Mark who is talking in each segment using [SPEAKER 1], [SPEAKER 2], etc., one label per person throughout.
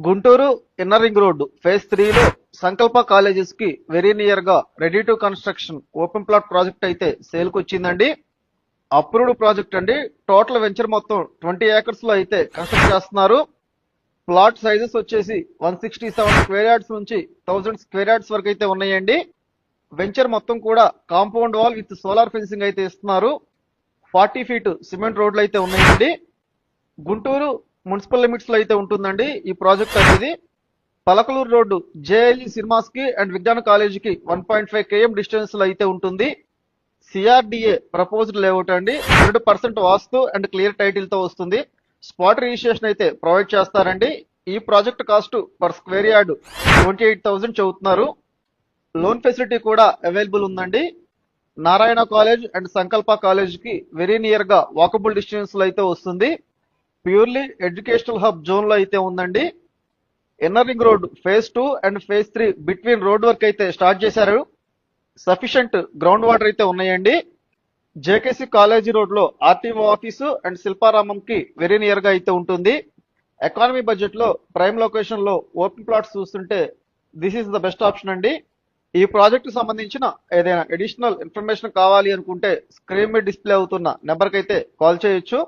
[SPEAKER 1] Guntur inner ring road phase 3లో Sankalpa colleges కి very near గా ready to construction open plot project అయితే sale కు వచ్చిందండి. అప్రూవ్డ్ ప్రాజెక్ట్ అండి. టోటల్ వెంచర్ మొత్తం 20 ఏకర్స్ లో అయితే కన్స్ట్రక్ట్ చేస్తున్నారు. ప్లాట్ సైజెస్ వచ్చేసి 167 స్క్వేర్ యార్డ్స్ నుంచి 1000 స్క్వేర్ యార్డ్స్ వరకు అయితే ఉన్నాయండి. వెంచర్ మొత్తం కూడా compound wall with solar fencing అయితే ఇస్తున్నారు. 40 ఫీట్ సిమెంట్ రోడ్లు అయితే ఉన్నాయండి. గుంటూరు మున్సిపల్ లిమిట్స్ లో అయితే ఉంటుందండి ఈ ప్రాజెక్ట్ అనేది. పలకలూరు రోడ్డు జేఎల్ఈ సినిమాస్ కి అండ్ విజ్ఞాన కాలేజీకి 1.5 km డిస్టెన్స్ లో అయితే ఉంటుంది. సిఆర్డిఏ ప్రపోజ్డ్ లేఅవుట్ అండి. 100% వాస్తు అండ్ క్లియర్ టైటిల్ తో వస్తుంది. స్పాట్ రిజిస్ట్రేషన్ అయితే ప్రొవైడ్ చేస్తారండి. ఈ project cost per square yard 28,000 చెబుతున్నారు. లోన్ ఫెసిలిటీ కూడా అవైలబుల్ ఉందండి. నారాయణ కాలేజ్ అండ్ సంకల్ప కాలేజ్ కి వెరీ నియర్ గా వాకబుల్ డిస్టెన్స్ లో అయితే వస్తుంది. ప్యూర్లీ ఎడ్యుకేషనల్ హబ్ జోన్ లో అయితే ఉందండి. Inner ring road phase 2 and phase 3 between road work అయితే స్టార్ట్ చేశారు. సఫిషియంట్ గ్రౌండ్ వాటర్ అయితే ఉన్నాయండి. జేకేసి కాలేజీ రోడ్ లో ఆర్టీఓ ఆఫీసు అండ్ శిల్పారామం కి వెరీ నియర్ గా అయితే ఉంటుంది. ఎకానమీ బడ్జెట్ లో ప్రైమ్ లొకేషన్ లో ఓపెన్ ప్లాట్స్ చూస్తుంటే this is the best option అండి. ఈ ప్రాజెక్ట్ సంబంధించిన ఏదైనా అడిషనల్ ఇన్ఫర్మేషన్ కావాలి అనుకుంటే స్క్రీన్ మీద డిస్ప్లే అవుతున్న నెంబర్ కి అయితే కాల్ చేయొచ్చు.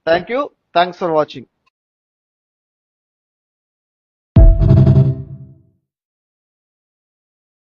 [SPEAKER 1] Thank you. Thanks for watching.